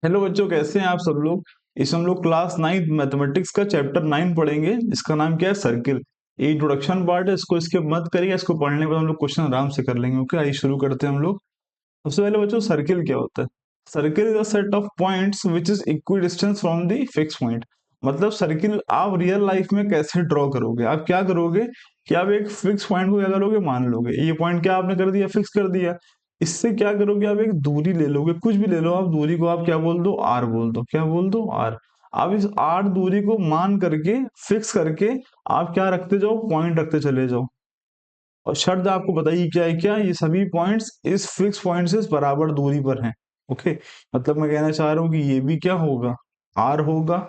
Hello बच्चों, कैसे हैं आप सब लोग। इस हम लोग क्लास 9 मैथमेटिक्स का चैप्टर 9 पढ़ेंगे, जिसका नाम क्या है, सर्किल। ये इंट्रोडक्शन पार्ट है, इसको इसके मत करिए, इसको पढ़ने के बाद हम लोग क्वेश्चन आराम से कर लेंगे। ओके, आइए शुरू करते हैं हम लोग। सबसे पहले बच्चों, सर्किल क्या होता है। Circle is a set of points which is equi distance from the fix point. मतलब सर्किल आप रियल लाइफ में कैसे ड्रॉ करोगे, आप क्या करोगे कि आप एक फिक्स पॉइंट को क्या करोगे, मान लोगे ये पॉइंट क्या आपने कर दिया, फिक्स कर दिया। इससे क्या करोगे, आप एक दूरी ले लोगे, कुछ भी ले लो आप, दूरी को आप क्या बोल दो, आर बोल दो। क्या बोल दो, आर। आप इस आर दूरी को मान करके, फिक्स करके, आप क्या रखते जाओ, पॉइंट रखते चले जाओ। और शर्त आपको बताइए क्या है, क्या ये सभी पॉइंट्स इस फिक्स पॉइंट से बराबर दूरी पर हैं। ओके, मतलब मैं कहना चाह रहा हूं कि ये भी क्या होगा, आर होगा,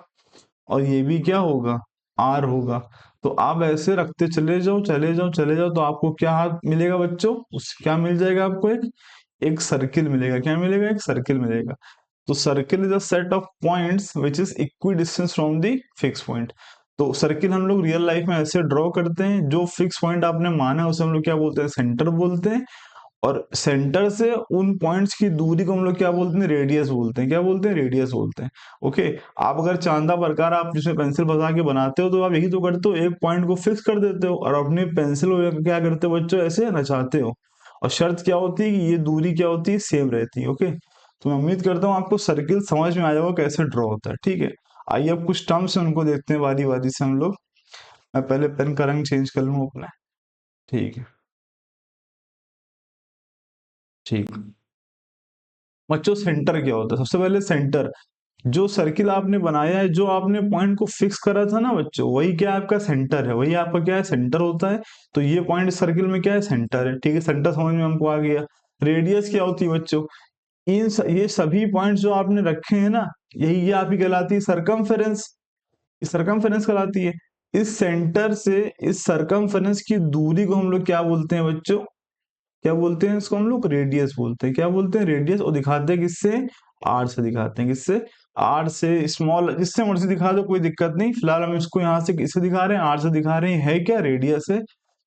और ये भी क्या होगा, आर होगा। तो आप ऐसे रखते चले जाओ चले जाओ चले जाओ, तो आपको क्या हाथ मिलेगा बच्चों, उस क्या मिल जाएगा आपको, एक एक सर्किल मिलेगा। क्या मिलेगा, एक सर्किल मिलेगा। तो circle is a set of points which is equi distance from the fix point. तो सर्किल हम लोग रियल लाइफ में ऐसे ड्रॉ करते हैं, जो फिक्स पॉइंट आपने माना है उसे हम लोग क्या बोलते हैं, सेंटर बोलते हैं। और सेंटर से उन पॉइंट्स की दूरी को हम लोग क्या बोलते हैं, रेडियस बोलते हैं। क्या बोलते हैं, रेडियस बोलते हैं। ओके, आप अगर चांदा प्रकार आप जिसमें पेंसिल फंसा के बनाते हो, तो आप यही तो करते हो, एक पॉइंट को फिक्स कर देते हो और अपनी पेंसिल को क्या करते हो बच्चों, ऐसे नचाते हो। और शर्त क्या होती है कि ये दूरी क्या होती है, सेम रहती है। ओके, तो मैं उम्मीद करता हूँ आपको सर्किल समझ में आ जाएगा कैसे ड्रॉ होता है। ठीक है, आइए अब कुछ टर्म्स है उनको देखते हैं बारी बारी से हम लोग। मैं पहले पेन का रंग चेंज कर लूँ अपना। ठीक है, ठीक। बच्चों सेंटर क्या होता है, सबसे पहले सेंटर, जो सर्किल आपने बनाया है, जो आपने पॉइंट को फिक्स करा था ना बच्चों, वही क्या आपका सेंटर है, वही आपका क्या है, सेंटर होता है। तो ये पॉइंट सर्किल में क्या है, सेंटर है। ठीक है, सेंटर समझ में हमको आ गया। रेडियस क्या होती है बच्चों, ये सभी पॉइंट्स जो आपने रखे हैं ना, यही ये आपकी कहलाती है सरकमफेरेंस। सरकमफेरेंस कहलाती है। इस सेंटर से इस सरकमफेरेंस की दूरी को हम लोग क्या बोलते हैं बच्चों, क्या बोलते हैं इसको, हम लोग रेडियस बोलते हैं। क्या बोलते हैं, रेडियस। और दिखाते हैं किससे, आर से दिखाते हैं। किससे, आर से। स्मॉल जिससे मर्जी दिखा दो, कोई दिक्कत नहीं। फिलहाल हम इसको यहाँ से किससे दिखा रहे हैं, आर से दिखा रहे हैं। है क्या, रेडियस है।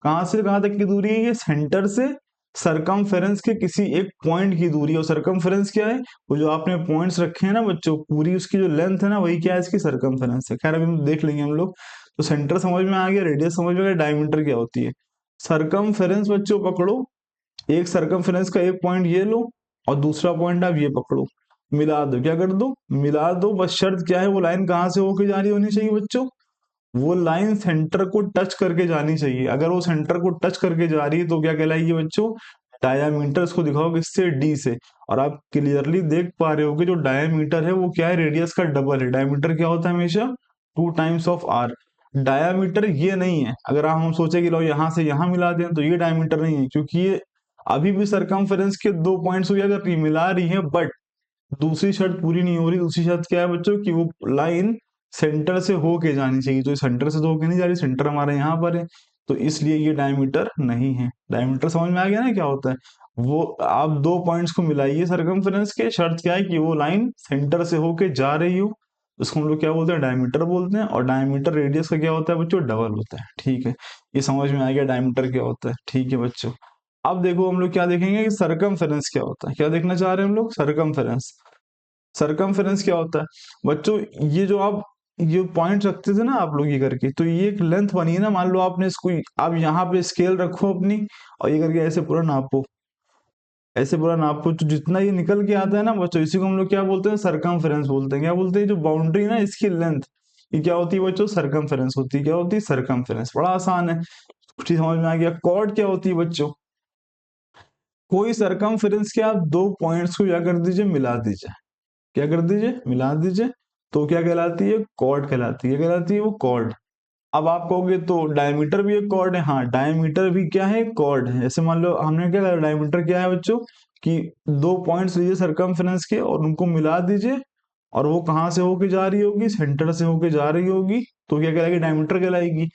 कहाँ से कहाँ तक की दूरी है, ये सेंटर से सरकमफेरेंस के किसी एक पॉइंट की दूरी। और सरकमफेरेंस क्या है, वो जो आपने पॉइंट्स रखे हैं ना बच्चों, पूरी उसकी जो लेंथ है ना, वही क्या है, इसकी सरकमफेरेंस है। खैर अभी हम देख लेंगे हम लोग। तो सेंटर समझ में आ गया, रेडियस समझ में आ गया, डायमीटर क्या होती है। सरकमफेरेंस बच्चों पकड़ो, एक सरकमफेरेंस का एक पॉइंट ये लो, और दूसरा पॉइंट आप ये पकड़ो, मिला दो। क्या कर दो, मिला दो। बस शर्त क्या है, वो लाइन कहाँ से होके जारी होनी चाहिए बच्चों, वो लाइन सेंटर को टच करके जानी चाहिए। अगर वो सेंटर को टच करके जा रही है तो क्या कहलाएगी बच्चों, डायामीटर। इसको दिखाओ किससे, डी से। और आप क्लियरली देख पा रहे हो कि जो डायामीटर है वो क्या है, रेडियस का डबल है। डायामीटर क्या होता है हमेशा, 2 टाइम्स ऑफ आर। डायामीटर ये नहीं है, अगर हम सोचे कि लो यहाँ से यहाँ मिला दें, तो ये डायमीटर नहीं है, क्योंकि ये अभी भी सरकमफेरेंस के दो पॉइंट्स को क्या कर रही है, मिला रही है। बट दूसरी शर्त पूरी नहीं हो रही। दूसरी शर्त क्या है बच्चों, कि वो लाइन सेंटर से होके जानी चाहिए। तो सेंटर से तो होके नहीं जा रही, सेंटर हमारे यहाँ पर है, तो इसलिए ये डायमीटर नहीं है। डायमीटर समझ में आ गया ना क्या होता है। वो आप दो पॉइंट्स को मिलाइए सरकमफेरेंस के, शर्त क्या है कि वो लाइन सेंटर से होके जा रही हो, उसको हम लोग क्या बोलते हैं, डायमीटर बोलते हैं। और डायमीटर रेडियस का क्या होता है बच्चों, डबल होता है। ठीक है, ये समझ में आ गया डायमीटर क्या होता है। ठीक है बच्चों, अब देखो हम लोग क्या देखेंगे कि सरकमफेरेंस क्या होता है। क्या देखना चाह रहे हैं हम लोग, सरकमफेरेंस। सरकमफेरेंस क्या होता है बच्चों, ये जो आप ये पॉइंट रखते थे ना आप लोग ये करके, तो ये एक लेंथ बनी है ना, मान लो आपने इसको, आप यहाँ पे स्केल रखो अपनी, और ये करके ऐसे पूरा नापो, ऐसे पूरा नापो, तो जितना ये निकल के आता है ना बच्चों, इसी को हम लोग क्या बोलते हैं, सरकमफेरेंस बोलते हैं। क्या बोलते हैं, जो बाउंड्री ना इसकी लेंथ, ये क्या होती है बच्चों, सरकमफेरेंस होती है। क्या होती है, सरकमफेरेंस। बड़ा आसान है, ठीक समझ में आ गया। कॉर्ड क्या होती है बच्चों, कोई सरकमफेरेंस के आप दो पॉइंट्स को क्या कर दीजिए, मिला दीजिए। क्या कर दीजिए, मिला दीजिए, तो क्या कहलाती है, कॉर्ड कहलाती है। क्या कहलाती है, वो कॉर्ड। अब आप कहोगे तो डायमीटर भी एक कॉर्ड है। हाँ, डायमीटर भी क्या है, कॉर्ड है। ऐसे मान लो हमने क्या कहा, डायमीटर क्या है बच्चों, कि दो पॉइंट्स लीजिए सरकमफेरेंस के और उनको मिला दीजिए, और वो कहाँ से होके जा रही होगी, सेंटर से होके जा रही होगी, तो क्या कहलाएगी, डायमीटर कहलाएगी।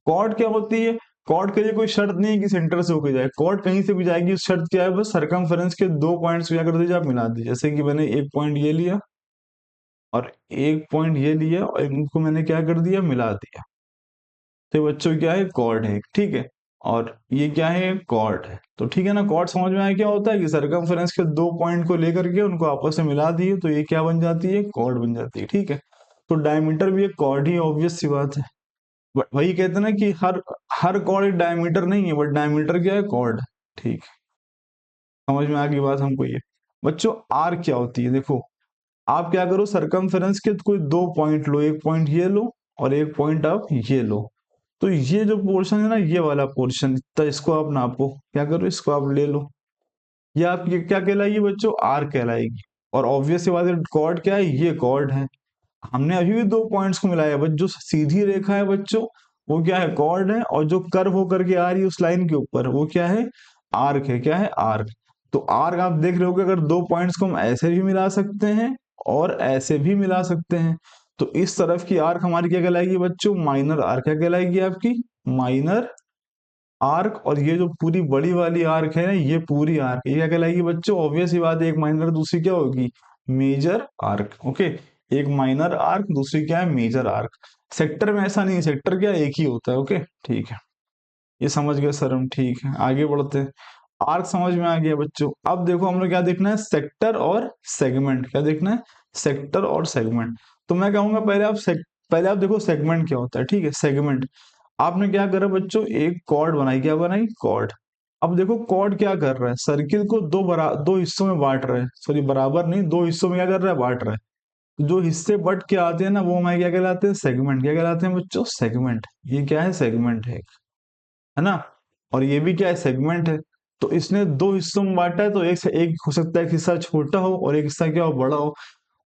कॉर्ड क्या होती है, कॉर्ड के लिए कोई शर्त नहीं है कि सेंटर से होके जाए, कॉर्ड कहीं से भी जाएगी। शर्त क्या है, बस सरकमफेरेंस के दो पॉइंट्स क्या कर दीजिए, आप मिला दीजिए। जैसे कि मैंने एक पॉइंट ये लिया और एक पॉइंट ये लिया, और इनको मैंने क्या कर दिया, मिला दिया। तो बच्चों क्या है, कॉर्ड है। ठीक है, और ये क्या है, कॉर्ड है। तो ठीक है ना, कॉर्ड समझ में आया क्या होता है कि सरकमफेरेंस के दो पॉइंट को लेकर के उनको आपस में मिला दिए तो ये क्या बन जाती है, कॉर्ड बन जाती है। ठीक है, तो डायमीटर भी एक कॉर्ड ही, ऑब्वियस सी बात है। बट वही कहते हैं ना कि हर हर कॉर्ड एक डायमीटर नहीं है, बट डायमीटर क्या है, कॉर्ड। ठीक, समझ में आ गई बात हमको ये। बच्चों आर्क क्या होती है, देखो आप क्या करो, सरकमफेरेंस के कोई दो पॉइंट लो, एक पॉइंट ये लो और एक पॉइंट आप ये लो। तो ये जो पोर्शन है ना, ये वाला पोर्शन, तो इसको आप नापो, क्या करो, इसको आप ले लो। ये आपकी क्या कहलाएगी बच्चों, आर्क कहलाएगी। और ऑब्वियस सी बात है, कॉर्ड क्या है, ये कॉर्ड है। हमने अभी भी दो पॉइंट्स को मिलाया, बट जो सीधी रेखा है बच्चों वो क्या है, कॉर्ड है। और जो कर्व होकर के आ रही है उस लाइन के ऊपर वो क्या है, आर्क है। क्या है, आर्क। तो आर्क आप देख रहे हो कि अगर दो पॉइंट्स को हम ऐसे भी मिला सकते हैं और ऐसे भी मिला सकते हैं। तो इस तरफ की आर्क हमारी क्या कहलाएगी बच्चों, माइनर आर्क। क्या कहलाएगी आपकी, माइनर आर्क। और ये जो पूरी बड़ी वाली आर्क है ना, ये पूरी आर्क, ये क्या कहलाएगी बच्चों, ऑब्वियस ही बात है, एक माइनर दूसरी क्या होगी, मेजर आर्क। ओके, एक माइनर आर्क, दूसरी क्या है, मेजर आर्क। सेक्टर में ऐसा नहीं है, सेक्टर क्या एक ही होता है। ओके ठीक है, ये समझ गए सर हम। ठीक है, आगे बढ़ते हैं। आर्क समझ में आ गया बच्चों। अब देखो हम लोग क्या देखना है, सेक्टर और सेगमेंट। क्या देखना है, सेक्टर और सेगमेंट। तो मैं कहूंगा पहले आप देखो सेगमेंट क्या होता है। ठीक है, सेगमेंट आपने क्या करा बच्चों, एक कॉर्ड बनाई, क्या बनाई, कॉर्ड। अब देखो कॉर्ड क्या कर रहा है, सर्किल को दो हिस्सों में बांट रहा है, सॉरी बराबर नहीं, दो हिस्सों में क्या कर रहा है, बांट रहा है। जो हिस्से बट के आते हैं ना, वो हमारे क्या कहलाते हैं, सेगमेंट। क्या कहलाते हैं बच्चों, सेगमेंट। ये क्या है, सेगमेंट है ना। और ये भी क्या है, सेगमेंट है। तो इसने दो हिस्सों में बांटा है, तो एक से एक हो सकता है कि हिस्सा छोटा हो और एक हिस्सा क्या हो, बड़ा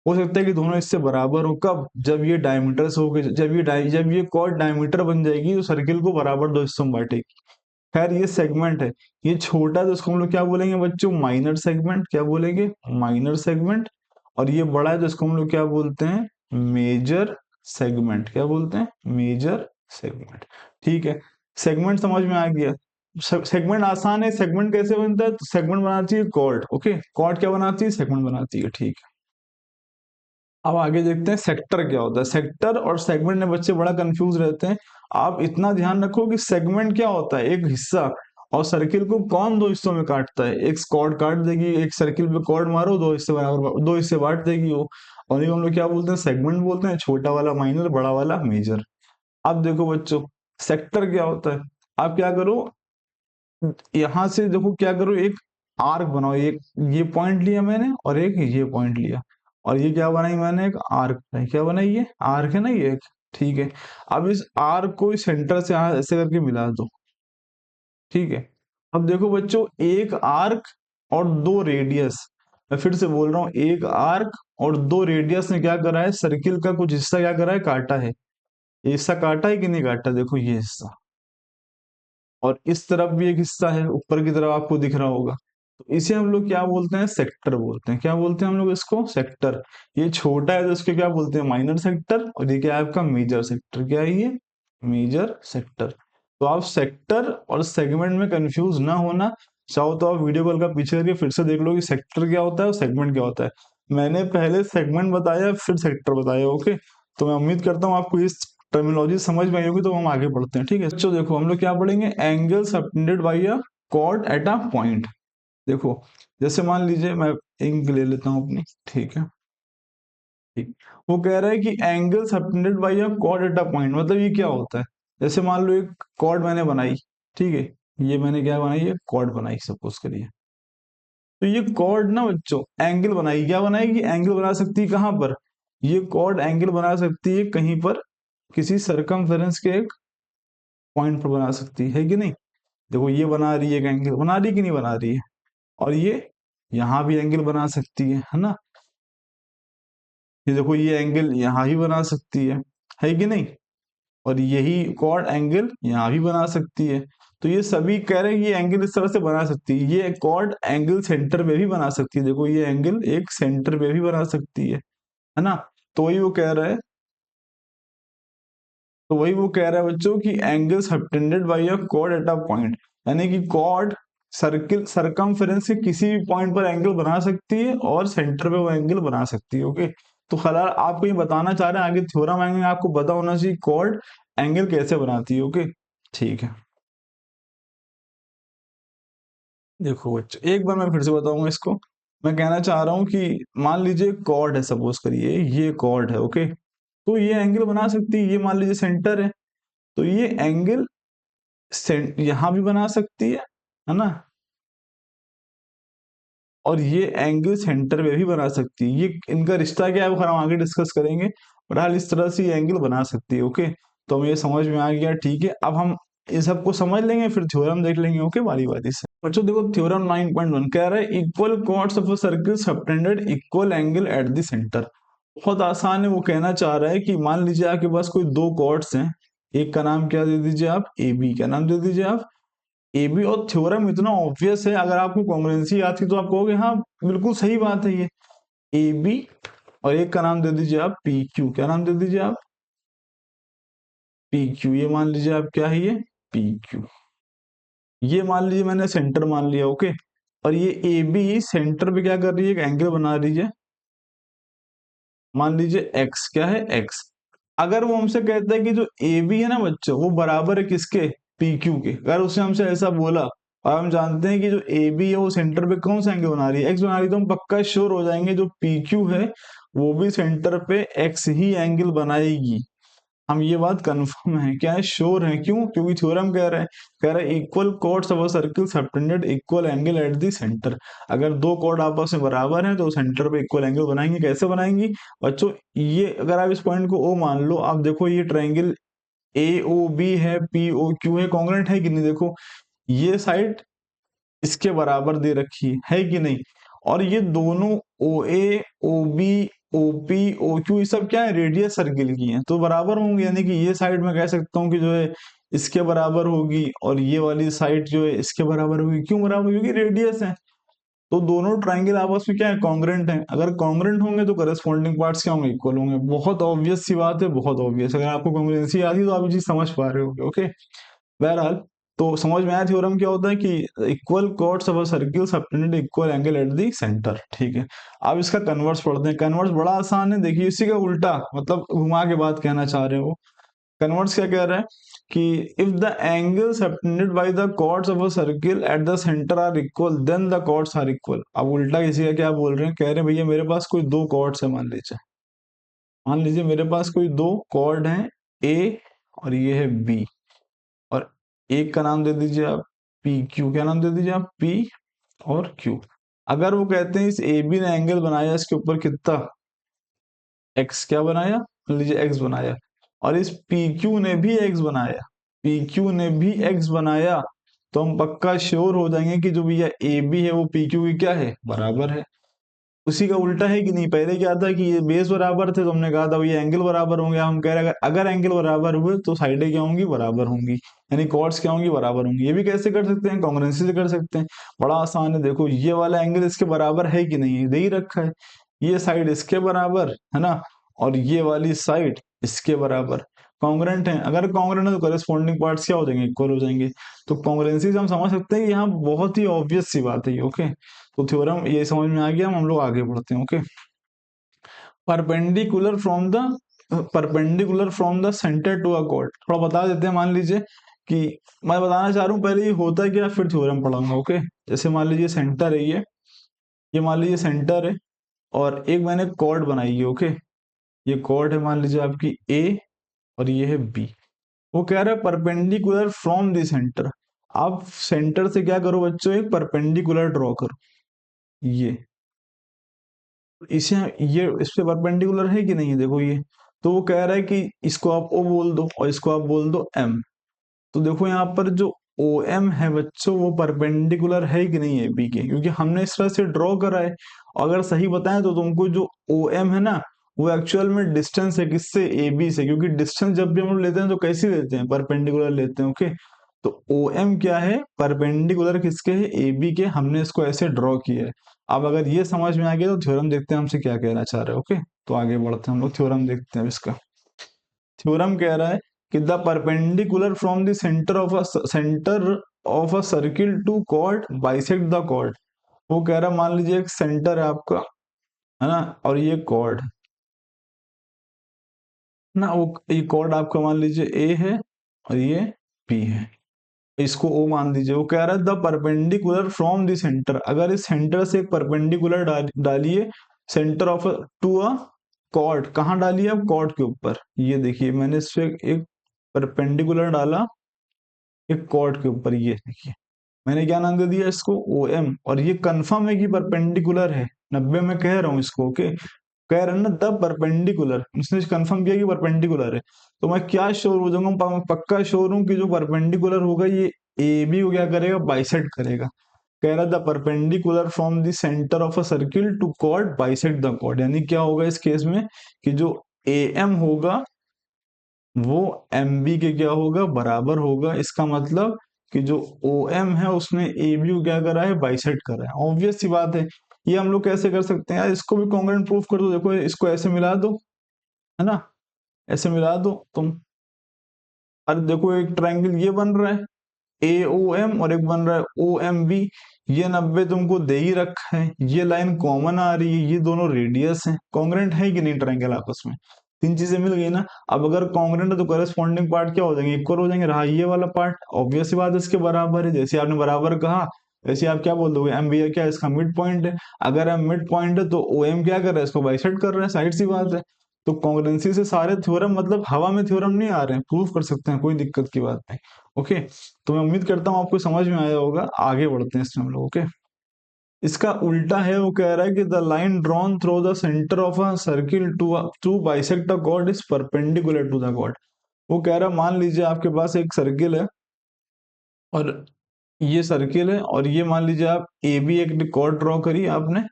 हो सकता है कि दोनों इससे बराबर हो। कब, जब ये डायमीटर से होके, जब ये कॉर्ड डायमीटर बन जाएगी तो सर्किल को बराबर दो हिस्सों में बांटेगी। खैर ये सेगमेंट है। ये छोटा है तो इसको हम लोग क्या बोलेंगे बच्चों, माइनर सेगमेंट। क्या बोलेंगे, माइनर सेगमेंट। और ये बड़ा है तो इसको हम लोग क्या बोलते हैं, मेजर सेगमेंट। क्या बोलते हैं, मेजर सेगमेंट। ठीक है, सेगमेंट समझ में आ गया। सेगमेंट आसान है। सेगमेंट कैसे बनता है, तो सेगमेंट बनाती है कॉर्ड। ओके, कॉर्ड क्या बनाती है, सेगमेंट बनाती है। ठीक है, अब आगे देखते हैं सेक्टर क्या होता है। सेक्टर और सेगमेंट में बच्चे बड़ा कंफ्यूज रहते हैं। आप इतना ध्यान रखो कि सेगमेंट क्या होता है, एक हिस्सा। और सर्किल को कौन दो हिस्सों में काटता है, एक कॉर्ड काट देगी, एक सर्किल पे कॉर्ड मारो, दो हिस्से बराबर, दो हिस्से बांट देगी वो। और ये हम लोग क्या बोलते हैं, सेगमेंट बोलते हैं। छोटा वाला माइनर, बड़ा वाला मेजर। अब देखो बच्चों, सेक्टर क्या होता है। आप क्या करो, यहां से देखो क्या करो, एक आर्क बनाओ। एक ये पॉइंट लिया मैंने और एक ये पॉइंट लिया, और ये क्या बनाई मैंने, एक आर्क बनाई। क्या बनाई, ये आर्क है ना ये एक। ठीक है, अब इस आर्क को इस सेंटर से ऐसे करके मिला दो। ठीक है, अब देखो बच्चों, एक आर्क और दो रेडियस। मैं फिर से बोल रहा हूं, एक आर्क और दो रेडियस ने क्या करा है, सर्किल का कुछ हिस्सा क्या करा है, काटा है। ये हिस्सा काटा है कि नहीं काटा, देखो ये हिस्सा। और इस तरफ भी एक हिस्सा है, ऊपर की तरफ आपको दिख रहा होगा। तो इसे हम लोग क्या बोलते हैं, सेक्टर बोलते हैं। क्या बोलते हैं हम लोग इसको, सेक्टर। ये छोटा है तो इसको क्या बोलते हैं, माइनर सेक्टर। और ये क्या है आपका, मेजर सेक्टर। क्या है ये, मेजर सेक्टर। तो आप सेक्टर और सेगमेंट में कंफ्यूज ना होना। चाहो तो आप वीडियो कॉल का पीछे करके फिर से देख लो कि सेक्टर क्या होता है और सेगमेंट क्या होता है। मैंने पहले सेगमेंट बताया, फिर सेक्टर बताया। ओके, तो मैं उम्मीद करता हूँ आपको इस टर्मिनोलॉजी समझ में आई होगी। तो हम आगे बढ़ते हैं। ठीक है बच्चों, देखो हम लोग क्या पढ़ेंगे, angle subtended by a cord at a point. देखो जैसे मान लीजिए मैं इंक ले लेता हूं अपनी। ठीक है, ठीक। वो कह रहा है कि angle subtended by a cord at a point, मतलब ये क्या होता है। जैसे मान लो एक कॉर्ड मैंने बनाई। ठीक है, ये मैंने क्या बनाई, है कॉर्ड बनाई सपोज करिए। तो ये कॉर्ड ना बच्चों एंगल बनाई, क्या बनाएगी, एंगल बना सकती है कहां पर, ये कॉर्ड एंगल बना सकती है कहीं पर, किसी सरकमफेरेंस के एक पॉइंट पर बना सकती है कि नहीं। देखो ये बना रही है, एंगल बना रही है कि नहीं बना रही है। और ये यहाँ भी एंगल बना सकती है ना। ये देखो ये एंगल यहाँ भी बना सकती है कि नहीं। और यही कॉर्ड एंगल यहाँ भी बना सकती है। तो ये सभी कह रहे हैं ये एंगल इस तरह से बना सकती है, ये कॉर्ड एंगल सेंटर पे भी बना सकती है। देखो ये एंगल एक सेंटर पे भी बना सकती है ना। तो वही वो कह रहा है, तो वही वो कह रहा है बच्चों कि angle subtended bye a cord at a point, यानी कि कॉर्ड सर्किल सरकमफेरेंस के किसी भी पॉइंट पर एंगल बना सकती है और सेंटर पे वो एंगल बना सकती है। ओके, तो फिलहाल आपको ये बताना चाह रहे हैं, आगे थ्योरम आएंगे आपको पता होना चाहिए कॉर्ड एंगल कैसे बनाती है। ओके, ठीक है। देखो बच्चों, एक बार मैं फिर से बताऊंगा इसको। मैं कहना चाह रहा हूँ कि मान लीजिए कॉर्ड है, सपोज करिए ये कॉर्ड है, ओके। तो ये एंगल बना सकती है, ये मान लीजिए सेंटर है, तो ये एंगल यहां भी बना सकती है ना, और ये एंगल सेंटर में भी बना सकती है। ये इनका रिश्ता क्या है वो हम आगे डिस्कस करेंगे, बहरहाल इस तरह से ये एंगल बना सकती है, ओके। तो हमें ये समझ में आ गया, ठीक है। अब हम इन सबको समझ लेंगे, फिर थ्योरम देख लेंगे, ओके, बारी बारी से। बच्चों देखो, थ्योरम 9.1 कह रहा है equal chords of a circle subtended equal angle at the centre. बहुत आसान है, वो कहना चाह रहा है कि मान लीजिए आपके पास कोई दो कॉर्ड्स हैं, एक का नाम क्या दे दीजिए आप, ए बी का नाम दे दीजिए आप, ए बी। और थ्योरम इतना ऑब्वियस है, अगर आपको कॉन्ग्रुएंसी याद थी तो आप कहोगे हाँ बिल्कुल सही बात है ये, ए बी। और एक का नाम दे दीजिए आप पी क्यू, क्या नाम दे दीजिए आप, पी क्यू। ये मान लीजिए आप क्या है, ये पी क्यू। ये मान लीजिए मैंने सेंटर मान लिया, ओके। और ये ए बी सेंटर पे क्या कर रही है, एक एंगल बना रही है, मान लीजिए एक्स, क्या है एक्स। अगर वो हमसे कहता है कि जो ए बी है ना बच्चों, वो बराबर है किसके, पी क्यू के, अगर उसने हमसे ऐसा बोला और हम जानते हैं कि जो ए बी है वो सेंटर पे कौन सा एंगल बना रही है, एक्स बना रही है, तो हम पक्का श्योर हो जाएंगे जो पी क्यू है वो भी सेंटर पे एक्स ही एंगल बनाएगी। हम ये बात कंफर्म है, क्या है, श्योर है। क्यों? क्योंकि थ्योरम कह रहा है equal chords of a circle subtended equal angle at the centre. अगर दो कॉर्ड आपस में बराबर हैं तो सेंटर पे इक्वल एंगल बनाएंगे। कैसे बनाएंगी बच्चों, ये अगर आप इस पॉइंट को ओ मान लो, आप देखो ये ट्रायंगल ए ओ बी है, पी ओ क्यू है, कॉन्ग्रुएंट है कि नहीं, देखो ये साइड इसके बराबर दे रखी है कि नहीं, और ये दोनों O A O B O P O Q ये सब क्या है, रेडियस सर्किल की है, तो बराबर होंगे। यानी कि ये साइड मैं कह सकता हूँ कि जो है इसके बराबर होगी, और ये वाली साइड जो है इसके बराबर होगी। क्यों बराबर? क्योंकि रेडियस है। तो दोनों ट्रायंगल आपस में क्या है, कॉन्ग्रुएंट है। अगर कॉन्ग्रुएंट होंगे तो करस्पॉन्डिंग पार्ट्स क्या होंगे, इक्वल होंगे। बहुत ऑब्वियस सी बात है, बहुत ऑब्वियस। अगर आपको कॉन्ग्रुएंसी आती है तो आप ये चीज समझ पा रहे होगे, ओके। बहरहाल, तो समझ में आया थ्योरम क्या होता है कि equal chords of a circle subtended equal angle at the centre, ठीक है। अब इसका कन्वर्स पढ़ते हैं। कन्वर्स बड़ा आसान है, देखिए इसी का उल्टा, मतलब घुमा के बात कहना चाह रहे हो। कन्वर्स क्या कह रहा है कि if the angle subtended by the chords of a circle at the centre are equal then the chords are equal. अब उल्टा किसी का क्या बोल रहे हैं, कह रहे हैं भैया मेरे पास कोई दो कॉर्ड्स है, मान लीजिए मेरे पास कोई दो कॉर्ड हैं, ए और ये है बी, और एक का नाम दे दीजिए आप पी क्यू, क्या नाम दे दीजिए आप, पी और क्यू। अगर वो कहते हैं इस ए बी ने एंगल बनाया इसके ऊपर कितना, एक्स, क्या बनाया, मान लीजिए एक्स बनाया, और इस पी क्यू ने भी एक्स बनाया, पी क्यू ने भी एक्स बनाया, तो हम पक्का श्योर हो जाएंगे कि जो भैया ए बी है वो पी क्यू की क्या है, बराबर है। उसी का उल्टा है कि नहीं, पहले क्या था कि ये बेस बराबर थे तो हमने कहा था ये एंगल बराबर होंगे। हम कह रहे हैं अगर एंगल बराबर हुए तो साइडें क्या होंगी, बराबर होंगी, यानी कॉर्ड्स क्या होंगी, बराबर होंगी। ये भी कैसे कर सकते हैं, कॉन्ग्रुएंसी से कर सकते हैं। बड़ा आसान है, देखो ये वाला एंगल इसके बराबर है कि नहीं, दे ही रखा है। ये साइड इसके बराबर है ना, और ये वाली साइड इसके बराबर, कॉन्ग्रुएंट है। अगर कॉन्ग्रुएंट है तो करस्पॉन्डिंग पार्ट्स क्या हो जाएंगे, इक्वल हो जाएंगे। तो कॉन्ग्रुएंसी से हम समझ सकते हैं कि यहाँ बहुत ही ऑब्वियस सी बात है ये, ओके। तो थ्योरम ये समझ में आ गया, हम लोग आगे बढ़ते हैं, okay. Perpendicular from the perpendicular from the centre to a chord, थोड़ा बता देते हैं। मान लीजिए कि मैं बताना चाह रहा हूँ पहले ये होता है क्या, फिर थ्योरम पढ़ाऊंगा, ओके। जैसे मान लीजिए सेंटर है ये मान लीजिए सेंटर है, और एक मैंने कॉर्ड बनाई है, ओके। ये कॉर्ड है मान लीजिए आपकी ए, और ये है बी। वो कह रहा है परपेंडिकुलर फ्रॉम द सेंटर। आप सेंटर से क्या करो बच्चों, एक परपेंडिकुलर ड्रॉ करो, ये इसे ये इस पे परपेंडिकुलर है कि नहीं है, देखो ये। तो वो कह रहा है कि इसको आप ओ बोल दो और इसको आप बोल दो एम। तो देखो यहाँ पर जो ओ एम है बच्चों, वो परपेंडिकुलर है कि नहीं है बी के, क्योंकि हमने इस तरह से ड्रॉ करा है। अगर सही बताएं तो तुमको जो ओ एम है ना, वो एक्चुअल में डिस्टेंस है किससे, ए बी से। क्योंकि डिस्टेंस जब भी हम लोग लेते हैं तो कैसे लेते हैं, परपेंडिकुलर लेते हैं, ओके। तो ओ एम क्या है, परपेंडिकुलर किसके है, ए बी के। हमने इसको ऐसे ड्रॉ किया है। अब अगर ये समझ में आ गया तो थ्योरम देखते हैं हमसे क्या कहना चाह रहे हैं, ओके। तो आगे बढ़ते हैं हम लोग, थ्योरम देखते हैं इसका। थ्योरम कह रहा है कि the perpendicular from the centre of a circle to chord bisect the chord. वो कह रहा है मान लीजिए एक सेंटर है आपका, है ना, और ये कॉर्ड ना, वो ये कॉर्ड आपका मान लीजिए ए है और ये बी है। इसको ओ मान दीजिए। वो कह रहा है the perpendicular from the centre, अगर इस सेंटर से एक परपेंडिकुलर डालिए centre of to a chord, कहाँ डालिए अब कॉर्ड के ऊपर, ये देखिए मैंने इस पे एक परपेंडिकुलर डाला एक कॉर्ड के ऊपर, ये देखिए मैंने क्या नाम दे दिया इसको ओ एम, और ये कंफर्म है कि परपेंडिकुलर है, 90 में कह रहा हूँ इसको, ओके कह रहे हैं ना द परपेंडिकुलर, इसने कंफर्म किया कि परपेंडिकुलर है, तो मैं क्या श्योर हो जाऊंगा, पक्का श्योर हूं कि जो परपेंडिकुलर होगा ये ए बी को क्या करेगा बाइसेक्ट करेगा। कह रहा the perpendicular from the centre of a circle to chord bisect the chord, यानी क्या होगा इस केस में कि जो ए एम होगा वो एम बी के क्या होगा बराबर होगा, इसका मतलब कि जो ओ एम है उसने ए बी को क्या करा है बाइसेक्ट करा है। ऑब्वियस सी बात है, ये हम लोग कैसे कर सकते हैं यार, इसको भी कॉन्ग्रुएंट प्रूफ कर दो, देखो इसको ऐसे मिला दो, है ना, ऐसे मिला दो तुम, अरे देखो एक ट्रायंगल ये बन रहा है ए ओ एम और एक बन रहा है ओ एम बी, ये 90 तुमको दे ही रखा है, ये लाइन कॉमन आ रही है, ये दोनों रेडियस है, कॉन्ग्रुएंट है कि नहीं ट्रायंगल आपस में, तीन चीजें मिल गई ना। अब अगर कॉन्ग्रुएंट है तो कॉरेस्पॉन्डिंग पार्ट क्या हो जाएंगे इक्वल हो जाएंगे, रहा ये वाला पार्ट ऑब्वियस सी बात है इसके बराबर है, जैसे आपने बराबर कहा वैसे आप क्या बोल दोगे एम बी क्या है इसका मिड पॉइंट है, अगर एम मिड पॉइंट है तो ओ एम क्या कर रहा है इसको बाइसेक्ट कर रहा है, साइड सी बात है। तो कॉन्ग्रुएंसी से सारे थ्योरम मतलब हवा में थ्योरम नहीं आ रहे हैं, प्रूफ कर सकते हैं, कोई दिक्कत की बात नहीं। ओके, तो मैं उम्मीद करता हूँ आपको समझ में आया होगा, आगे बढ़ते हैं इसमें हम लोग। ओके, इसका उल्टा है, वो कह रहा है कि the line drawn through the centre of a circle to bisect a chord is perpendicular to the chord. वो कह रहा है मान लीजिए आपके पास एक सर्किल है और ये सर्किल है और ये मान लीजिए आप ए बी एक कॉर्ड ड्रॉ करी आपने,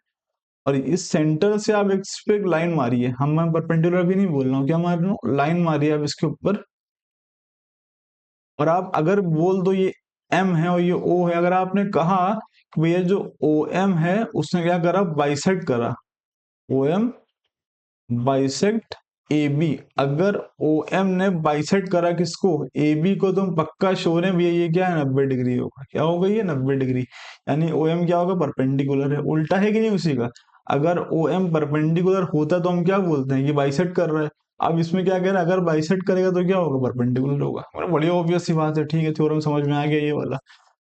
और इस सेंटर से आप इस पे एक लाइन मारी है, मैं परपेंडिकुलर भी नहीं बोल रहा हूँ, क्या मार रहा हूँ लाइन मारी है आप इसके ऊपर, और आप अगर बोल दो ये एम है और ये ओ है, अगर आपने कहा कि भैया जो ओ एम है उसने क्या करा बाइसेक्ट करा, O M bisect A B, अगर ओ एम ने बाइसेक्ट करा किसको ए बी को, तो पक्का श्योर है भैया ये क्या है 90 डिग्री होगा, क्या होगा ये 90 डिग्री, यानी ओ एम क्या होगा परपेंडिकुलर है। उल्टा है कि नहीं उसी का, अगर ओ एम परपेंडिकुलर होता तो हम क्या बोलते हैं ये बाइसेक्ट कर रहा है, अब इसमें क्या कह रहा है अगर बाइसेक्ट करेगा तो क्या होगा परपेंडिकुलर होगा, मतलब बड़ी ऑब्वियस सी बात है, ठीक है थ्योरम समझ में आ गया ये वाला।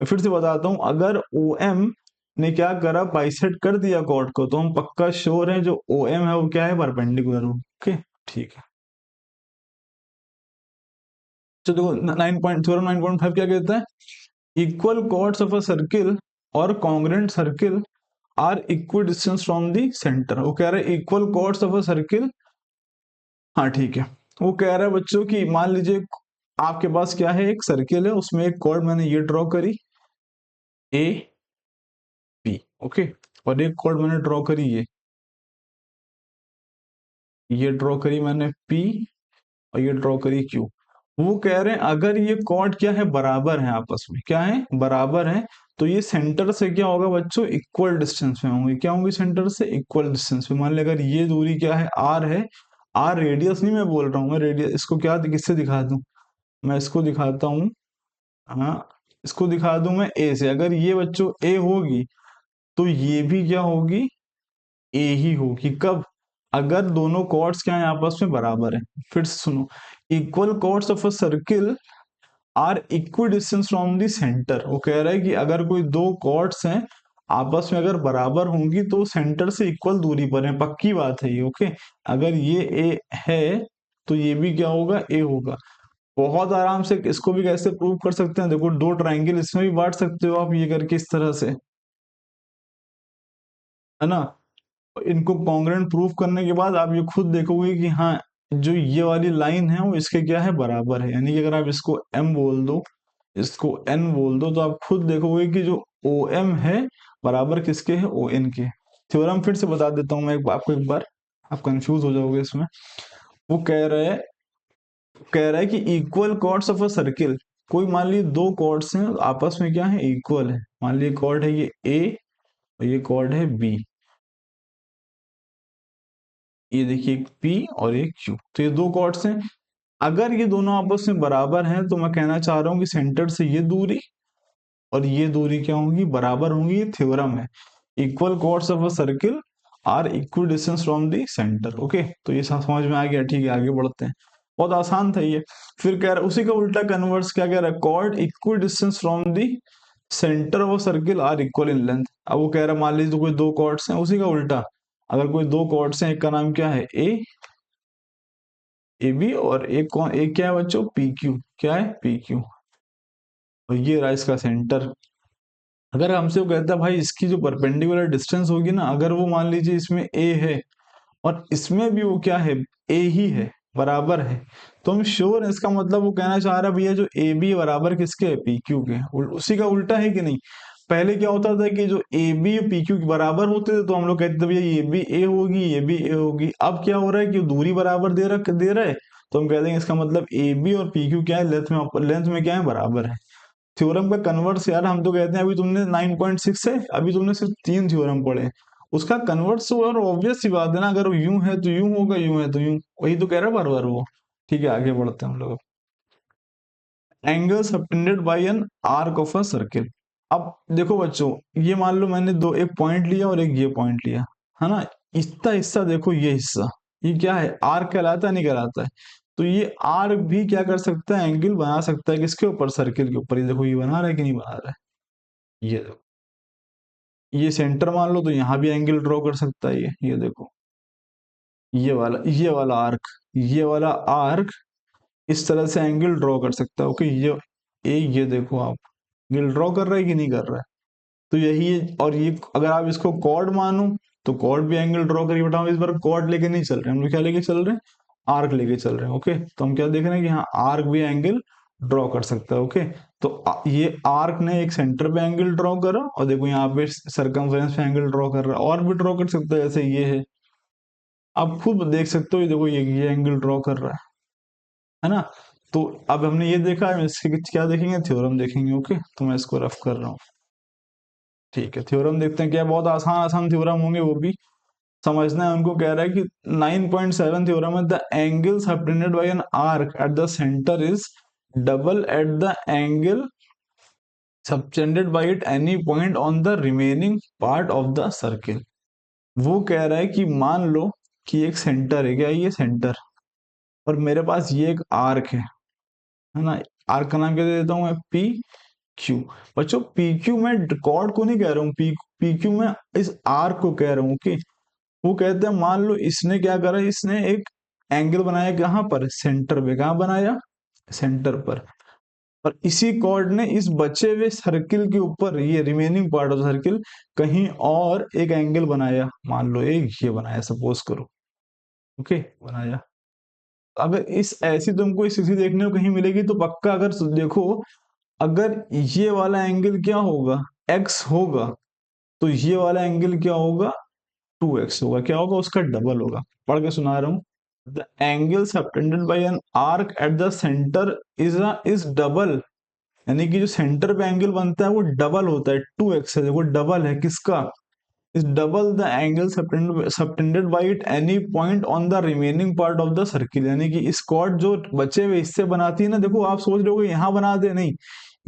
मैं फिर से बताता हूँ, अगर ओ एम ने क्या करा बाइसेक्ट कर दिया कॉर्ड को, तो हम पक्का श्योर है जो ओ एम है वो क्या है परपेंडिकुलर हो। ओके, ठीक है, तो देखो 9.5 क्या कहता है, equal chords of a circle और congruent circle are equal distance from the centre. वो कह रहा है equal chords of a circle, हाँ ठीक है, वो कह रहा है बच्चों की मान लीजिए आपके पास क्या है एक सर्किल है उसमें एक कॉर्ड मैंने ये ड्रॉ करी ए बी, ओके, और एक कॉर्ड मैंने ड्रॉ करी ये ड्रॉ करी मैंने पी, और ये ड्रॉ करी क्यू। वो कह रहे हैं अगर ये कॉर्ड क्या है बराबर है आपस में, क्या है बराबर है, तो ये सेंटर से क्या होगा बच्चों इक्वल डिस्टेंस में होंगे, क्या होंगे सेंटर से इक्वल डिस्टेंस में। मान लिया अगर ये दूरी क्या है आर है, आर रेडियस नहीं मैं बोल रहा हूँ, मैं रेडियस इसको क्या किससे दिखा दूं, मैं इसको दिखाता हूँ, हाँ इसको दिखा दूं मैं ए से, अगर ये बच्चों ए होगी तो ये भी क्या होगी ए ही होगी, कब अगर दोनों कॉर्ड्स क्या है आपस में बराबर है। फिर से सुनो, equal chords of a circle are equidistant from the centre. वो कह रहा है कि अगर कोई दो कॉर्ड्स हैं आपस में अगर बराबर होंगी तो सेंटर से इक्वल दूरी पर है, पक्की बात है ये। ओके, अगर ये ए है तो ये भी क्या होगा ए होगा। बहुत आराम से इसको भी कैसे प्रूव कर सकते हैं, देखो दो ट्राइंगल इसमें भी बांट सकते हो आप ये करके इस तरह से, है ना, इनको कॉन्ग्रुएंट प्रूफ करने के बाद आप ये खुद देखोगे कि हाँ जो ये वाली लाइन है वो इसके क्या है बराबर है, यानी कि अगर आप इसको m बोल दो इसको n बोल दो तो आप खुद देखोगे कि जो ओ एम है बराबर किसके है ओ एन के। थ्योरम फिर से बता देता हूँ मैं आपको एक बार, आप कंफ्यूज हो जाओगे इसमें। वो कह रहा है कि equal chords of a circle, कोई मान लीजिए दो कॉर्ड्स हैं आपस में क्या है इक्वल है, मान लीजिए कॉर्ड है ये ए और ये कॉर्ड है बी, ये देखिए एक P और एक Q, तो ये दो कॉर्ड्स हैं, अगर ये दोनों आपस में बराबर हैं तो मैं कहना चाह रहा हूँ कि सेंटर से ये दूरी और ये दूरी क्या होंगी बराबर होंगी, ये थ्योरम है। Equal chords of a circle are equal distance from the centre. Okay, तो ये सब समझ में आ गया, ठीक है आगे बढ़ते हैं। बहुत आसान था ये। फिर कह रहा है उसी का उल्टा कन्वर्स क्या कह रहा है, chord equal distance from the centre of circle are equal in length. अब वो कह रहा है मान लीजिए कोई दो कॉर्ड्स हैं, उसी का उल्टा, अगर कोई दो कॉर्ड्स हैं, एक का नाम क्या है ए बी, और एक कौन, एक क्या है बच्चों, पी क्यू, क्या है पी क्यू, और ये रहा इसका सेंटर। अगर हमसे वो कहता है भाई इसकी जो परपेंडिकुलर डिस्टेंस होगी ना, अगर वो मान लीजिए इसमें ए है और इसमें भी वो क्या है, ए ही है, बराबर है, तो हम श्योर है, इसका मतलब वो कहना चाह रहा है भैया जो ए बी बराबर किसके है, पी क्यू के। उसी का उल्टा है कि नहीं। पहले क्या होता था कि जो ए बी पी क्यू के बराबर होते थे तो हम लोग कहते थे भैया ये भी ए होगी, ये भी ए होगी। अब क्या हो रहा है कि दूरी बराबर दे रहा है, तो हम कह देंगे इसका मतलब ए बी और पी क्यू क्या है, लेंथ में क्या है, बराबर है। थ्योरम का कन्वर्स यार, हम तो कहते हैं अभी तुमने 9.6 है, अभी तुमने सिर्फ 3 थ्योरम पढ़े, उसका कन्वर्स तो और ऑब्वियस सी बात है ना, अगर यूं है तो यूं होगा, यूं है तो यूं, वही तो कह रहा है बार बार वो। ठीक है, आगे बढ़ते हैं हम लोग। Angle subtended bye an arc of a circle. अब देखो बच्चों, ये मान लो मैंने दो, एक पॉइंट लिया और एक ये पॉइंट लिया, है ना। इतना हिस्सा देखो, ये हिस्सा, ये क्या है, आर्क कहलाता है, नहीं कहलाता है। तो ये आर्क भी क्या कर सकता है, एंगल बना सकता है, किसके ऊपर, सर्किल के ऊपर। ये देखो, ये बना रहा है कि नहीं बना रहा है, ये देखो, ये सेंटर मान लो तो यहाँ भी एंगल ड्रॉ कर सकता है ये देखो, ये वाला आर्क, ये वाला आर्क इस तरह से एंगल ड्रॉ कर सकता है। ओके, ये देखो आप, एंगल ड्रॉ कर रहा है कि नहीं कर रहा है। तो यही है, और ये अगर आप इसको कॉर्ड मानो तो कॉर्ड भी एंगल ड्रॉ करिए, बट हम इस बार कॉर्ड लेके नहीं चल रहे, हम लोग क्या लेके चल रहे हैं, आर्क लेके चल रहे हैं। ओके, तो हम क्या देख रहे हैं कि हाँ, आर्क भी एंगल ड्रॉ कर सकता है। ओके, तो ये आर्क ने एक सेंटर पे एंगल ड्रॉ करा, और देखो यहाँ पे सरकमफ्रेंस पे एंगल ड्रॉ कर रहा है, और भी ड्रॉ कर सकता है, जैसे ये है, आप खुद देख सकते हो, ये देखो ये एंगल ड्रॉ कर रहा है ना। तो अब हमने ये देखा है, इसके क्या देखेंगे, थ्योरम देखेंगे। ओके, तो मैं इसको रफ कर रहा हूँ। ठीक है, थ्योरम देखते हैं, क्या बहुत आसान आसान थ्योरम होंगे, वो भी समझना है उनको। कह रहा है कि 9.7 थ्योरम है, the angle subtended bye an arc eight the centre is double at the angle subtended bye it any point on the remaining part of the circle. वो कह रहा है कि मान लो कि एक सेंटर है, क्या ये सेंटर, और मेरे पास ये एक आर्क है ना। आर्क का नाम क्या दे देता हूँ मैं, पी क्यू। बच्चों पी क्यू में कॉर्ड को नहीं कह रहा हूँ, पी क्यू में इस आर्क को कह रहा हूँ कि वो कहते हैं मान लो इसने क्या करा, इसने एक एंगल बनाया, कहाँ पर, सेंटर पे। कहाँ बनाया, सेंटर पर। और इसी कॉर्ड ने इस बचे हुए सर्किल के ऊपर, ये रिमेनिंग पार्ट ऑफ सर्किल, कहीं और एक एंगल बनाया, मान लो एक ये बनाया, सपोज करो। ओके, बनाया। अगर इस ऐसी तुमको स्थिति देखने को कहीं मिलेगी तो पक्का, अगर देखो, अगर ये वाला एंगल क्या होगा, एक्स होगा, तो ये वाला एंगल क्या होगा, 2x होगा। क्या होगा, उसका डबल होगा। पढ़ के सुना रहा हूं, the angle subtended bye an arc eight the centre is double, यानी कि जो सेंटर पे एंगल बनता है वो डबल होता है, 2x है, वो डबल है किसका, is double the angle subtended bye it any point on the remaining part of the circle. यानी कि इस कॉर्ड जो बचे हुए हिस्से बनाती है ना, देखो आप सोच रहे हो यहाँ बना दे, नहीं,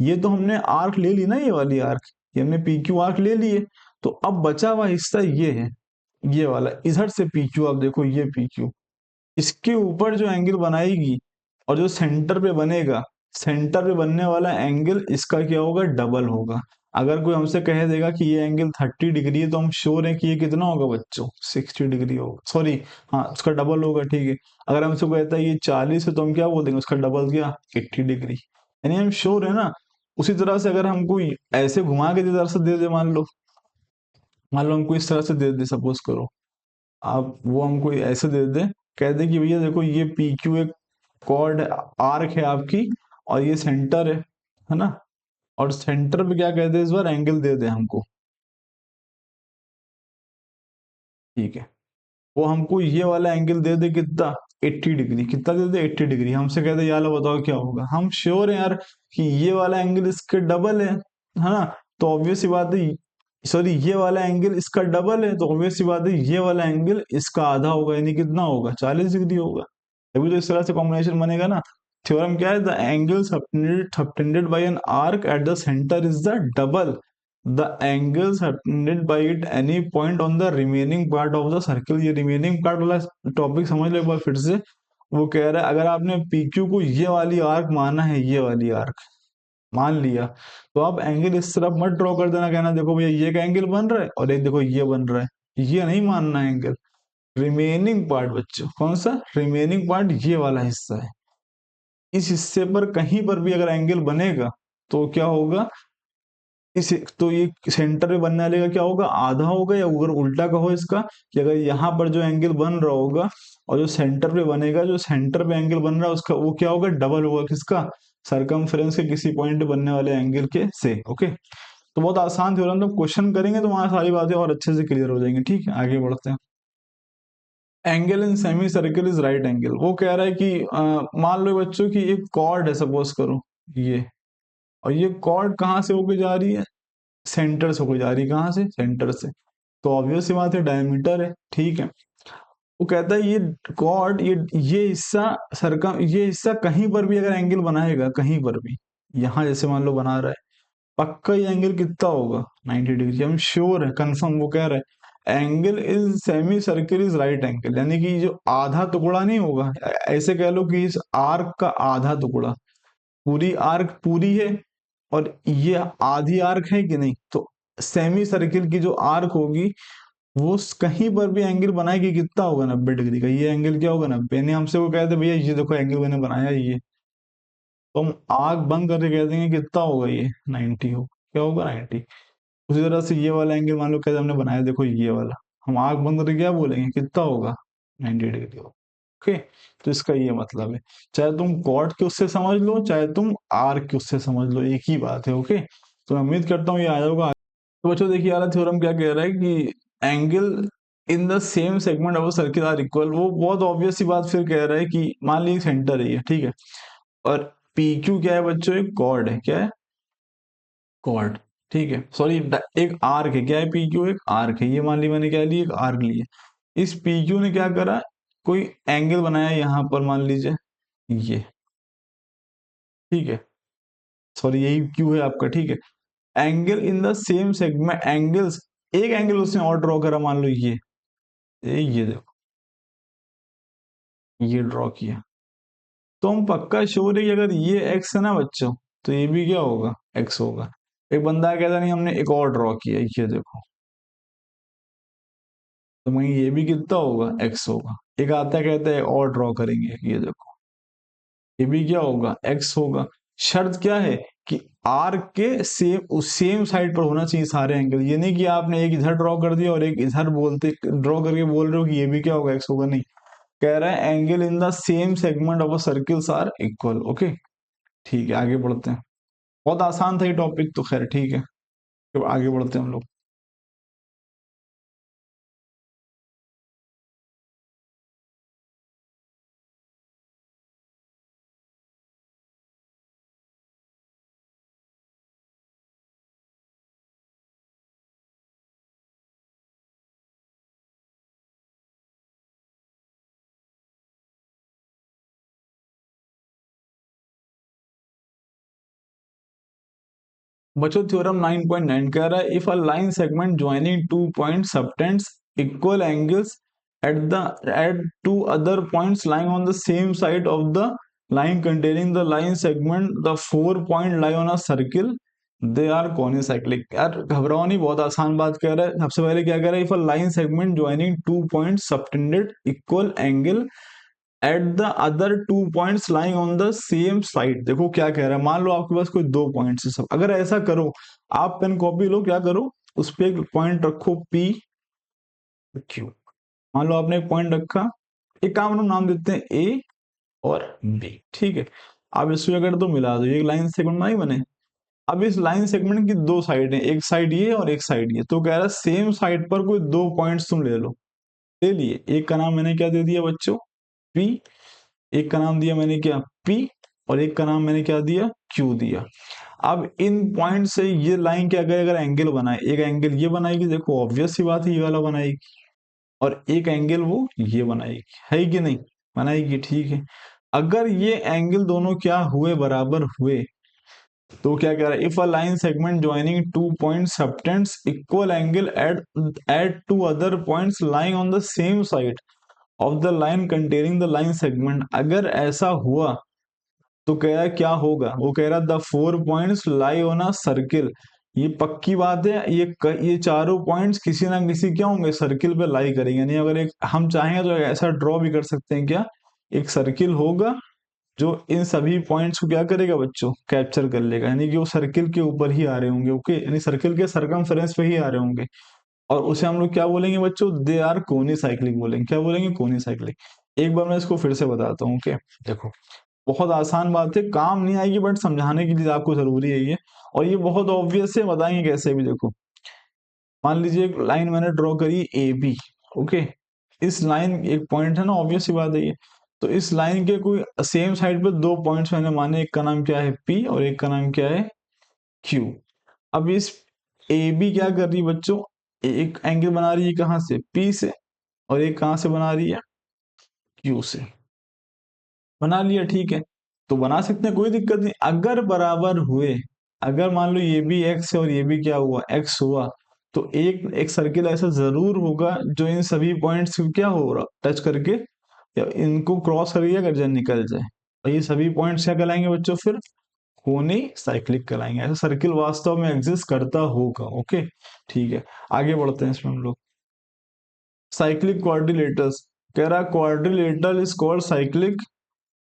ये तो हमने आर्क ले ली ना, ये वाली आर्क, ये हमने पी क्यू आर्क ले लिए, तो अब बचा हुआ हिस्सा ये है, ये वाला, इधर से पी क्यू, आप देखो ये पी क्यू, इसके ऊपर जो एंगल बनाएगी और जो सेंटर पे बनेगा, सेंटर पे बनने वाला एंगल इसका क्या होगा, डबल होगा। अगर कोई हमसे कह देगा कि ये एंगल 30 डिग्री है, तो हम श्योर है कि ये कितना होगा बच्चों, 60 डिग्री होगा, सॉरी, हाँ उसका डबल होगा। ठीक है, अगर हमसे कहता है ये 40 है, तो हम क्या बोल देंगे, उसका डबल क्या, 80 डिग्री, यानी हम श्योर है ना। उसी तरह से अगर हमको ऐसे घुमा के इधर से दे दे, मान लो हमको इस तरह से दे दे, सपोज करो, आप वो हमको ऐसे दे दे, कह दे कि भैया देखो ये पी क्यू एक कॉर्ड आर्क है आपकी, और ये सेंटर है ना, और सेंटर पे क्या कह दे, इस बार एंगल दे दे हमको। ठीक है, वो हमको ये वाला एंगल दे दे, कितना, 80 डिग्री, कितना दे दे, 80 डिग्री। हमसे कहते यार बताओ क्या होगा, हम श्योर है यार कि ये वाला एंगल इसके डबल है ना। तो ऑब्वियस सी बात है, सॉरी, ये वाला एंगल इसका डबल है, तो ऑब्वियस सी बात है ये वाला एंगल इसका आधा होगा, यानी कितना होगा, 40 डिग्री होगा। अभी तो इस तरह से कॉम्बिनेशन बनेगा ना। थ्योरम क्या है, the angle subtended bye an arc eight the centre is the double the angle subtended bye it any point on the remaining part of the circle. ये रिमेनिंग पार्ट वाला टॉपिक समझ लो एक बार फिर से। वो कह रहा है अगर आपने PQ को ये वाली आर्क माना है, ये वाली आर्क मान लिया, तो आप एंगल इस तरफ मत ड्रॉ कर देना, कहना देखो भैया ये का एंगल बन रहा है और एक देखो ये बन रहा है, ये नहीं मानना है एंगल। रिमेनिंग पार्ट बच्चों, कौन सा रिमेनिंग पार्ट, ये वाला हिस्सा है, इस हिस्से पर कहीं पर भी अगर एंगल बनेगा तो क्या होगा, इस तो ये सेंटर में बनने वाले का क्या होगा, आधा होगा, या अगर उल्टा कहो इसका कि अगर यहाँ पर जो एंगल बन रहा होगा और जो सेंटर पे बनेगा, जो सेंटर पे एंगल बन रहा है उसका वो क्या होगा, डबल होगा किसका, सरकमफ्रेंस के किसी पॉइंट पे बनने वाले एंगल के से। ओके, तो बहुत आसान थ्योरम, तो क्वेश्चन करेंगे तो वहां सारी बातें और अच्छे से क्लियर हो जाएंगी। ठीक है, आगे बढ़ते हैं। Angle in semi circle is right angle, वो कह रहा है कि मान लो बच्चों की एक कॉर्ड है, सपोज करो ये, और ये कॉर्ड कहाँ से होके जा रही है, सेंटर से होके जा रही है, कहाँ से, सेंटर से, तो ऑब्वियस सी बात है डायमीटर है। ठीक है, वो कहता है ये कॉर्ड, ये हिस्सा सरकम, ये हिस्सा कहीं पर भी अगर एंगल बनाएगा, कहीं पर भी, यहाँ जैसे मान लो बना रहा है, पक्का ये एंगल कितना होगा, 90 डिग्री, हम श्योर है, कंफर्म। वो कह रहा है angle is semi circle is right angle, यानी कि जो आधा टुकड़ा नहीं होगा, ऐसे कह लो कि इस आर्क का आधा टुकड़ा, पूरी आर्क पूरी है और ये आधी आर्क है कि नहीं, तो सेमी सर्किल की जो आर्क होगी वो कहीं पर भी एंगल बनाएगी, कितना होगा, 90 डिग्री का, ये एंगल क्या होगा, 90। नहीं, हमसे वो कहते भैया ये देखो एंगल मैंने बनाया ये, तो हम आग बंद करके कह देंगे कितना होगा ये, 90 हो, क्या होगा, 90। उसी तरह से ये वाला एंगल मान लो कैसे हमने बनाया, देखो ये वाला, हम आग बंद करके क्या बोलेंगे, कितना होगा, 90 डिग्री होगा। ओके, तो इसका ये मतलब है, चाहे तुम कॉट के उससे समझ लो, चाहे तुम आर के उससे समझ लो, एक ही बात है। ओके, तो मैं उम्मीद करता हूँ ये आ जाएगा। तो बच्चों देखिए यार, थ्योरम क्या कह रहा है कि angle in the same segment of circle are equal, वो बहुत ऑब्वियस सी बात फिर कह रहा है कि मान लीजिए सेंटर है ये, ठीक है, और PQ क्या है बच्चों, एक कॉर्ड है, क्या है, कॉर्ड, ठीक है, सॉरी एक आर्क है, क्या है, PQ एक आर्क है, ये मान ली मैंने क्या लिया, एक आर्क लिया, इस PQ ने क्या करा, कोई एंगल बनाया यहाँ पर, मान लीजिए ये, ठीक है, सॉरी यही Q है आपका, ठीक है, angle in the same segment, angles, एक एंगल उसने और ड्रॉ करा, मान लो ये देखो, ये ड्रॉ किया, तो हम पक्का श्योर है कि अगर ये एक्स है ना बच्चों, तो ये भी क्या होगा, एक्स होगा। एक बंदा कहता नहीं हमने एक और ड्रॉ किया, ये देखो, तो वहीं ये भी कितना होगा, एक्स होगा। एक आता कहता है और ड्रॉ करेंगे, ये देखो, ये भी क्या होगा, एक्स होगा। शर्त क्या है कि आर्क के सेम साइड पर होना चाहिए सारे एंगल, ये नहीं कि आपने एक इधर ड्रॉ कर दिया और एक इधर बोलते ड्रॉ करके बोल रहे हो कि ये भी क्या होगा, एक्स होगा, नहीं, कह रहा है angle in the same segment of a circles are equal. Okay, ठीक है, आगे बढ़ते हैं। बहुत आसान था ये टॉपिक, तो खैर ठीक है, तो आगे बढ़ते हैं हम लोग। बच्चों थ्योरम 9.9 कह रहा है if a line segment joining two point subtends equal angles at the at two other points lying on the same side of the line containing the line segment the 4 point lie on a circle, they are concyclic. यार घबराओ नहीं, बहुत आसान बात कह रहा है। सबसे पहले क्या कह रहा है, if a line segment joining two point subtended equal angle at the other 2 points lying on the same side. देखो क्या कह रहा है, मान लो आपके पास कोई 2 पॉइंट्स है सब, अगर ऐसा करो, आप पेन कॉपी लो, क्या करो, उस पर एक पॉइंट रखो P Q। मान लो आपने एक पॉइंट रखा, एक काम हम नाम देते हैं A और B, ठीक है, अब इसको अगर तो मिला दो, ये लाइन सेगमेंट नहीं बने। अब इस लाइन सेगमेंट की दो साइड है, एक साइड ये और एक साइड ये, तो कह रहा है सेम साइड पर कोई 2 पॉइंट्स तुम ले लो, ले लिए, एक का नाम मैंने क्या दे दिया बच्चों, P, एक का नाम दिया मैंने क्या, P, और एक का नाम मैंने क्या दिया, Q दिया। अब इन पॉइंट से ये लाइन क्या करेगी, अगर एंगल बनाए, एक एंगल ये बनाएगी, देखो ऑब्वियस सी बात है ये वाला बनाएगी, और एक एंगल वो ये बनाएगी, है कि नहीं, बनाएगी, ठीक है। अगर ये एंगल दोनों क्या हुए, बराबर हुए, तो क्या कह रहा है, if a line segment joining 2 point subtends equal angle at two other points lying on the same side of the line containing the line segment, अगर ऐसा हुआ तो कह रहा है क्या होगा, वो कह रहा है the 4 points lie on a circle, ये पक्की बात है, ये चारों पॉइंट्स किसी ना किसी क्या होंगे, सर्किल पे लाई करेंगे। यानी अगर एक हम चाहेंगे तो ऐसा ड्रॉ भी कर सकते हैं, क्या एक सर्किल होगा जो इन सभी पॉइंट्स को क्या करेगा बच्चों, कैप्चर कर लेगा, यानी कि वो सर्किल के ऊपर ही आ रहे होंगे, ओके, यानी सर्किल के सरकमफेरेंस पे ही आ रहे होंगे। और उसे हम लोग क्या बोलेंगे बच्चों, दे आर कोनी साइक्लिक बोलेंगे, क्या बोलेंगे, कोनी साइक्लिक। एक बार मैं इसको फिर से बताता हूँ, ओके। देखो बहुत आसान बात है, काम नहीं आएगी बट समझाने के लिए आपको जरूरी है ये, और ये बहुत ऑब्वियस है, बताएंगे कैसे भी। देखो मान लीजिए एक लाइन मैंने ड्रॉ करी ए बी, ओके, इस लाइन एक पॉइंट है ना, ऑब्वियस सी बात है ये। तो इस लाइन के कोई सेम साइड पे दो पॉइंट्स मैंने माने, एक का नाम क्या है पी और एक का नाम क्या है क्यू। अब इस ए बी क्या कर रही है बच्चों, एक एंगल बना रही है कहाँ से, पी से, और एक कहाँ से बना रही है, क्यू से। बना लिया, ठीक है, तो बना सकते हैं, कोई दिक्कत नहीं। अगर बराबर हुए, अगर मान लो ये भी एक्स है और ये भी क्या हुआ, एक्स हुआ, तो एक एक सर्किल ऐसा जरूर होगा जो इन सभी पॉइंट्स को क्या हो रहा, टच करके या इनको क्रॉस करके अगर जन निकल जाए, और ये सभी पॉइंट्स क्या कहलाएंगे बच्चों, फिर कोनी साइक्लिक कहलाएंगे। ऐसा सर्किल वास्तव में एग्जिस्ट करता होगा, ओके, ठीक है। आगे बढ़ते हैं इसमें हम लोग, साइक्लिक क्वाड्रिलेटर्स, कह रहा quadrilateral is called cyclic,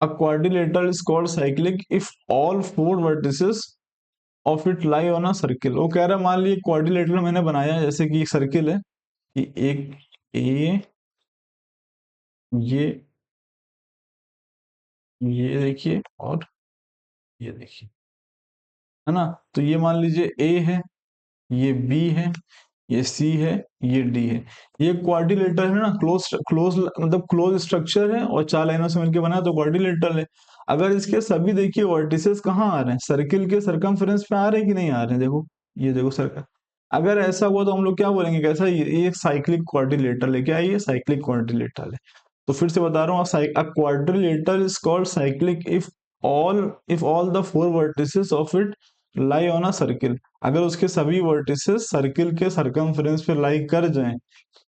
a quadrilateral is called cyclic if all four vertices of it lie on a circle। वो कह रहा है मान लीजिए क्वाड्रिलेटरल मैंने बनाया है, जैसे कि एक सर्किल है कि एक ए, ये ये देखिए और ये देखिए, है ना, तो ये मान लीजिए ए है, ये बी है, ये सी है, ये डी है। ये क्वाड्रिलेटर है ना, क्लोज क्लोज मतलब क्लोज स्ट्रक्चर है और चार लाइनों से मिलकर बना है, तो क्वाड्रिलेटर है। अगर इसके सभी देखिए वर्टिसेस कहाँ आ रहे हैं, सर्किल के सरकमफेरेंस पे आ रहे हैं कि नहीं आ रहे हैं, देखो ये देखो सर्कल। अगर ऐसा हुआ तो हम लोग क्या बोलेंगे, कैसा, ये एक साइक्लिक क्वाड्रिलेटर है, क्या है ये, साइक्लिक क्वाड्रिलेटर है। तो फिर से बता रहा हूँ, a quadrilateral is called cyclic if all the four vertices of it lie on a circle, अगर उसके सभी वर्टिसेस सर्किल के सरकमफेरेंस पे लाई कर जाएं,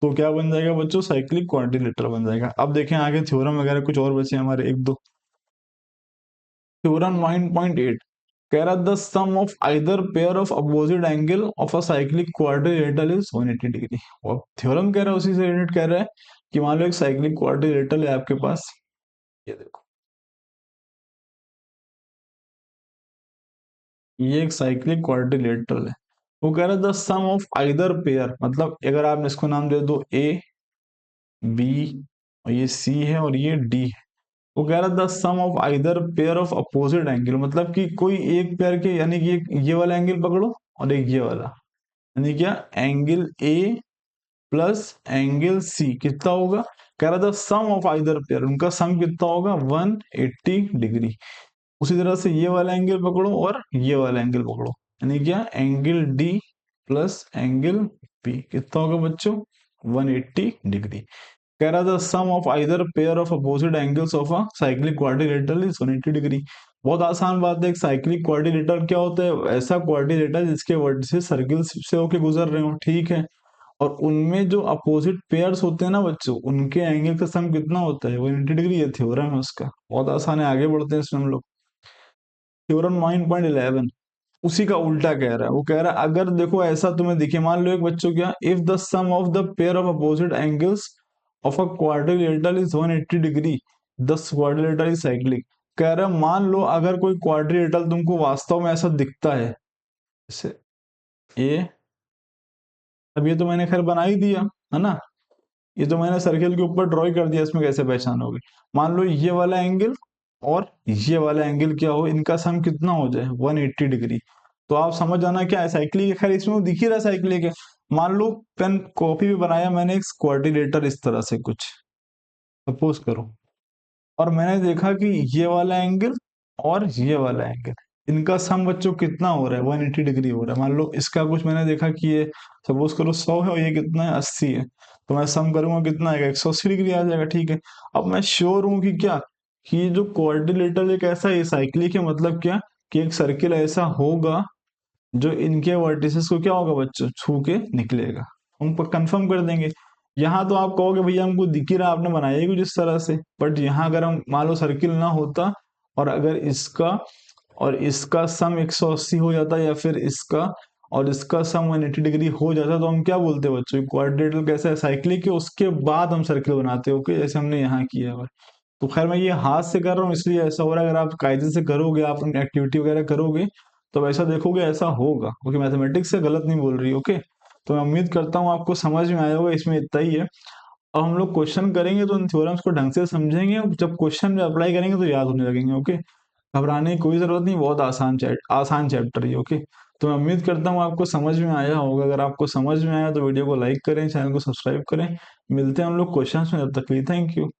तो क्या बन जाएगा बच्चों, साइक्लिक क्वाड्रिलेटर बन जाएगा। अब देखें आगे थ्योरम वगैरह कुछ और बचे हमारे एक दो। थ्योरम 9.8 कह रहा the sum of either pair of opposite angle of a cyclic quadrilateral is 180 degree. और थ्योरम कह रहा है उसी से रिलेटेड कह रहा है कि मान लो एक साइक्लिक क्वाड्रिलेटर है आपके पास, ये देखो ये एक साइक्लिक क्वाड्रिलेटरल है। वो कह रहा है the sum of either pair, मतलब अगर आप इसको नाम दे दो ए बी और ये सी है और ये डी है, वो कह रहा the sum of either pair of opposite angle, मतलब कि कोई एक पेयर के, यानी कि ये वाला एंगल पकड़ो और एक ये वाला, यानी क्या angle A plus angle C कितना होगा, कह रहा था सम ऑफ आइदर पेयर, उनका सम कितना होगा 180 डिग्री। उसी तरह से ये वाला एंगल पकड़ो और ये वाला एंगल पकड़ो, यानी क्या angle D plus angle B कितना होगा बच्चों, 180 डिग्री। कह रहा था sum of either pair of opposite angles of a cyclic quadrilateral is 180 degree. बहुत आसान बात है, एक साइक्लिक क्वाड्रिलेटर क्या होता है, ऐसा क्वाड्रिलेटर जिसके वर्टिसेस सर्किल से होके गुजर रहे हो, ठीक है, और उनमें जो अपोजिट पेयर्स होते हैं ना बच्चों, उनके एंगल का सम कितना होता है, 180 डिग्री। ये थ्योरम है उसका, बहुत आसान है। आगे बढ़ते हैं इसमें हम लोग, थ्योरम 9.11 उसी का उल्टा कह रहा है। वो कह रहा है अगर देखो ऐसा तुम्हें दिखे, मान लो एक बच्चों क्या, if the sum of the pair of opposite angles of a quadrilateral is 180 degree the quadrilateral is cyclic. कह रहा है मान लो अगर कोई क्वाड्रिलेटरल तुमको वास्तव में ऐसा दिखता है, जैसे ये, अब ये तो मैंने खैर बना ही दिया है ना, ये तो मैंने सर्किल के ऊपर ड्रॉ कर दिया, इसमें कैसे पहचानोगे। मान लो ये वाला एंगल और ये वाला एंगल क्या हो, इनका सम कितना हो जाए 180 डिग्री, तो आप समझ जाना क्या है साइक्लिक है। खैर इसमें दिख ही रहा है साइक्लिक है। मान लो पेन कॉपी भी बनाया मैंने एक क्वाड्रिलेटर इस तरह से कुछ, सपोज करो, और मैंने देखा कि ये वाला एंगल और ये वाला एंगल, इनका सम बच्चों कितना हो रहा है, 180 डिग्री हो रहा है। मान लो इसका कुछ मैंने देखा कि ये सपोज करो 100 है और ये कितना है 80 है, तो मैं सम करूंगा कितना आएगा, 180 डिग्री आ जाएगा, ठीक है। अब मैं श्योर हूं कि क्या, कि ये जो कोऑर्डिनेटर एक ऐसा है साइक्लिक है, मतलब क्या, कि एक सर्किल ऐसा होगा जो इनके वर्टिसेस को क्या होगा बच्चों, छू के निकलेगा। हम कंफर्म कर देंगे। यहाँ तो आप कहोगे भैया हमको दिख ही रहा आपने बनाया ही कुछ इस तरह से, बट यहाँ अगर हम मान लो सर्किल ना होता और अगर इसका और इसका सम 180 हो जाता या फिर इसका और इसका सम 180 डिग्री हो जाता तो हम क्या बोलते बच्चों, क्वाड्रेटल कैसा है, साइक्लिक है, उसके बाद हम सर्किल बनाते हैं। ओके, जैसे हमने यहाँ किया है। तो खैर मैं ये हाथ से कर रहा हूँ इसलिए ऐसा हो रहा है, अगर आप कायदे से करोगे, आप एक्टिविटी वगैरह करोगे तो ऐसा देखोगे ऐसा होगा। ओके, मैथमेटिक्स से गलत नहीं बोल रही। ओके, तो मैं उम्मीद करता हूँ आपको समझ में आया होगा, इसमें इतना ही है। अब हम लोग क्वेश्चन करेंगे तो उन थ्योरम्स को ढंग से समझेंगे, और जब क्वेश्चन में अप्लाई करेंगे तो याद होने लगेंगे। ओके, घबराने की कोई जरूरत नहीं, बहुत आसान चैप्टर है। ओके, तो मैं उम्मीद करता हूँ आपको समझ में आया होगा। अगर आपको समझ में आया तो वीडियो को लाइक करें, चैनल को सब्सक्राइब करें। मिलते हैं हम लोग क्वेश्चंस में, तब तक के लिए थैंक यू।